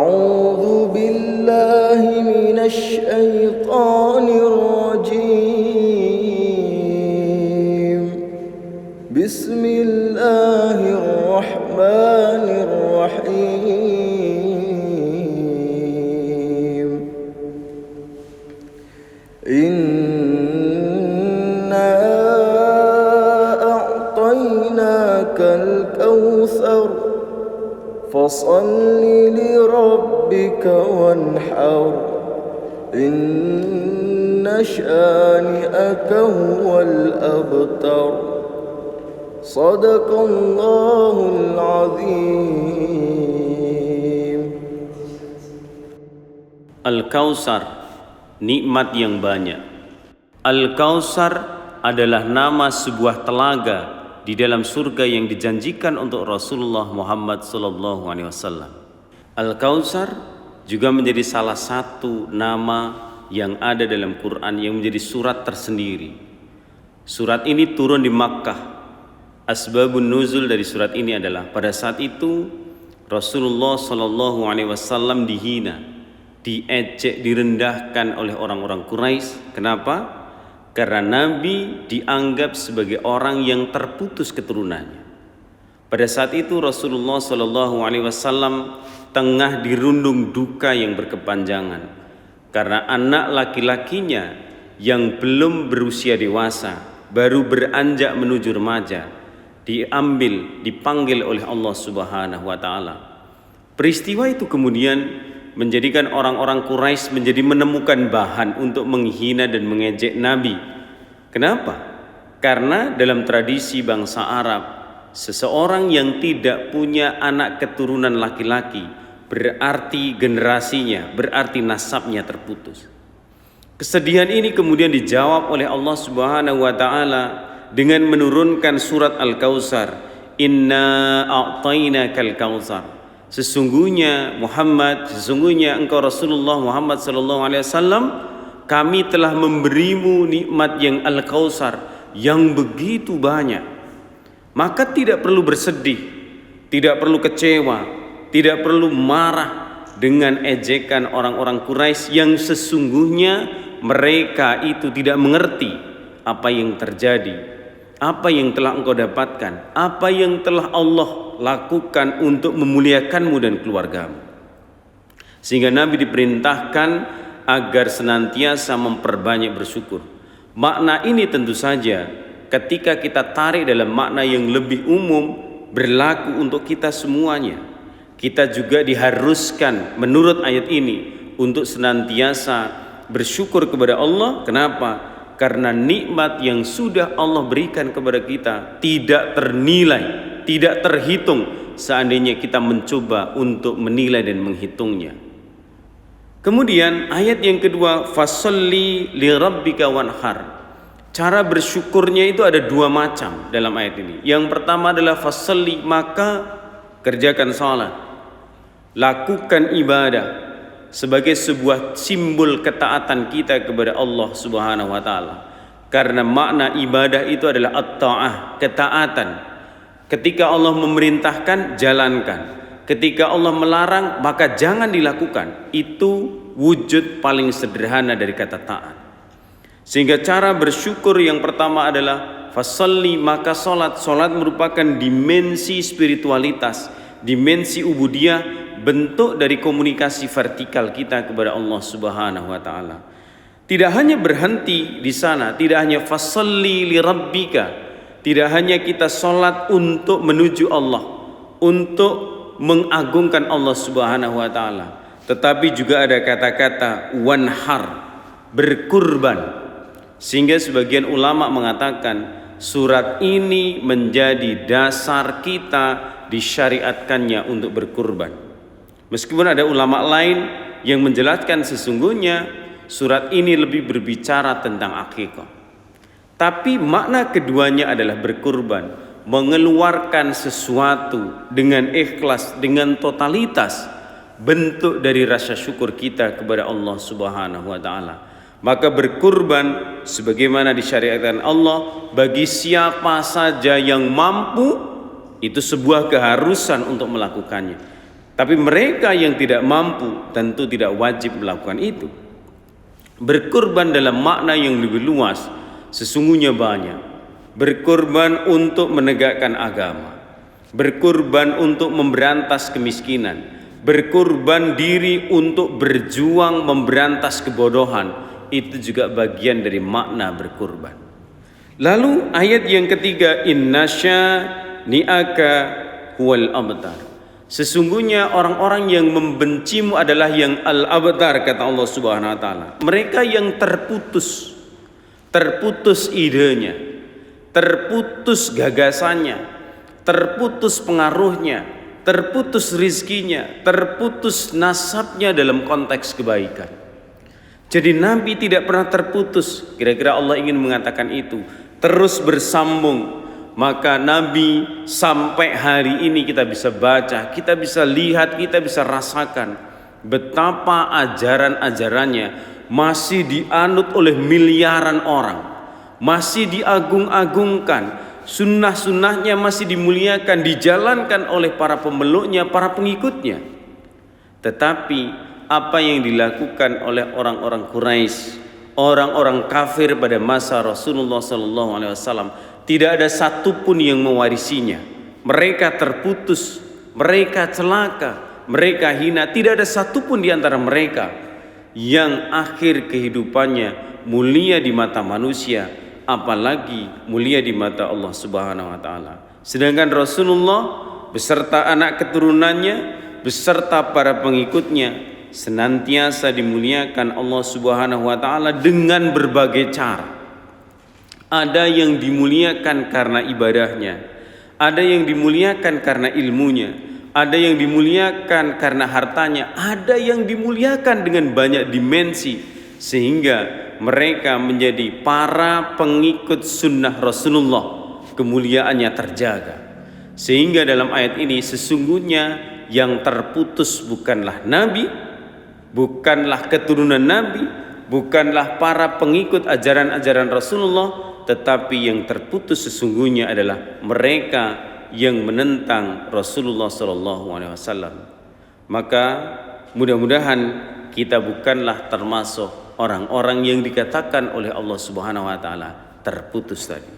أعوذ بالله من الشيطان الرجيم بسم الله الرحمن الرحيم إنا أعطيناك الكوثر فصل لربك وانحر إن شانئك هو الأبتر صدق الله العظيم. Al-Kautsar, nikmat yang banyak. Al-Kautsar adalah nama sebuah telaga di dalam surga yang dijanjikan untuk Rasulullah Muhammad SAW. Al-Kautsar juga menjadi salah satu nama yang ada dalam Quran yang menjadi surat tersendiri. Surat ini turun di Makkah. Asbabun nuzul dari surat ini adalah pada saat itu Rasulullah SAW dihina, diejek, direndahkan oleh orang-orang Quraisy. Kenapa? Karena Nabi dianggap sebagai orang yang terputus keturunannya. Pada saat itu Rasulullah SAW tengah dirundung duka yang berkepanjangan karena anak laki-lakinya yang belum berusia dewasa, baru beranjak menuju remaja, dipanggil oleh Allah Subhanahu wa taala. Peristiwa itu kemudian menjadikan orang-orang Quraisy menjadi menemukan bahan untuk menghina dan mengejek Nabi. Kenapa? Karena dalam tradisi bangsa Arab, seseorang yang tidak punya anak keturunan laki-laki berarti generasinya, berarti nasabnya terputus. Kesedihan ini kemudian dijawab oleh Allah Subhanahu wa taala dengan menurunkan surat Al-Kautsar. Inna a'tainakal kautsar. Sesungguhnya Muhammad, sesungguhnya engkau Rasulullah Muhammad SAW, kami telah memberimu nikmat yang Al-Kautsar yang begitu banyak. Maka tidak perlu bersedih, tidak perlu kecewa, tidak perlu marah dengan ejekan orang-orang Quraisy yang sesungguhnya mereka itu tidak mengerti apa yang terjadi, apa yang telah engkau dapatkan, apa yang telah Allah lakukan untuk memuliakanmu dan keluargamu. Sehingga Nabi diperintahkan agar senantiasa memperbanyak bersyukur. Makna ini tentu saja ketika kita tarik dalam makna yang lebih umum berlaku untuk kita semuanya. Kita juga diharuskan menurut ayat ini untuk senantiasa bersyukur kepada Allah. Kenapa? Karena nikmat yang sudah Allah berikan kepada kita tidak ternilai, tidak terhitung seandainya kita mencoba untuk menilai dan menghitungnya. Kemudian ayat yang kedua, fasalli li rabbika wanhar. Cara bersyukurnya itu ada dua macam dalam ayat ini. Yang pertama adalah fasalli, maka kerjakan salat, lakukan ibadah sebagai sebuah simbol ketaatan kita kepada Allah Subhanahu wa taala. Karena makna ibadah itu adalah at-ta'ah, ketaatan. Ketika Allah memerintahkan, jalankan. Ketika Allah melarang, maka jangan dilakukan. Itu wujud paling sederhana dari kata taat. Sehingga cara bersyukur yang pertama adalah fasalli, maka salat. Salat merupakan dimensi spiritualitas, dimensi ubudiyah, bentuk dari komunikasi vertikal kita kepada Allah Subhanahu wa taala. Tidak hanya berhenti di sana, tidak hanya fasalli li rabbika, tidak hanya kita salat untuk menuju Allah, untuk mengagungkan Allah Subhanahu wa taala, tetapi juga ada kata-kata wanhar, berkurban. Sehingga sebagian ulama mengatakan surat ini menjadi dasar kita disyariatkannya untuk berkurban. Meskipun ada ulama lain yang menjelaskan sesungguhnya surat ini lebih berbicara tentang akikah. Tapi makna keduanya adalah berkurban, mengeluarkan sesuatu dengan ikhlas, dengan totalitas, bentuk dari rasa syukur kita kepada Allah Subhanahu wa taala. Maka berkurban sebagaimana disyariatkan Allah bagi siapa saja yang mampu, itu sebuah keharusan untuk melakukannya. Tapi mereka yang tidak mampu tentu tidak wajib melakukan itu. Berkorban dalam makna yang lebih luas sesungguhnya banyak. Berkorban untuk menegakkan agama, berkorban untuk memberantas kemiskinan, berkorban diri untuk berjuang memberantas kebodohan, itu juga bagian dari makna berkorban. Lalu ayat yang ketiga, innasya ni'aka huwal abtar. Sesungguhnya orang-orang yang membencimu adalah yang al-abtar, kata Allah Subhanahu wa taala. Mereka yang terputus idenya, terputus gagasannya, terputus pengaruhnya, terputus rizkinya, terputus nasabnya dalam konteks kebaikan. Jadi Nabi tidak pernah terputus. Kira-kira Allah ingin mengatakan itu, terus bersambung. Maka Nabi sampai hari ini kita bisa baca, kita bisa lihat, kita bisa rasakan betapa ajaran-ajarannya masih dianut oleh miliaran orang, masih diagung-agungkan, sunnah-sunnahnya masih dimuliakan, dijalankan oleh para pemeluknya, para pengikutnya. Tetapi apa yang dilakukan oleh orang-orang Quraisy, orang-orang kafir pada masa Rasulullah SAW, tidak ada satupun yang mewarisinya. Mereka terputus, mereka celaka, mereka hina. Tidak ada satupun di antara mereka yang akhir kehidupannya mulia di mata manusia, apalagi mulia di mata Allah Subhanahu wa taala. Sedangkan Rasulullah beserta anak keturunannya, beserta para pengikutnya senantiasa dimuliakan Allah Subhanahu wa taala dengan berbagai cara. Ada yang dimuliakan karena ibadahnya, ada yang dimuliakan karena ilmunya, ada yang dimuliakan karena hartanya, ada yang dimuliakan dengan banyak dimensi, sehingga mereka menjadi para pengikut sunnah Rasulullah, kemuliaannya terjaga. Sehingga dalam ayat ini sesungguhnya yang terputus bukanlah Nabi, bukanlah keturunan Nabi, bukanlah para pengikut ajaran-ajaran Rasulullah, tetapi yang terputus sesungguhnya adalah mereka yang menentang Rasulullah SAW. Maka mudah-mudahan kita bukanlah termasuk orang-orang yang dikatakan oleh Allah Subhanahu wa taala terputus tadi.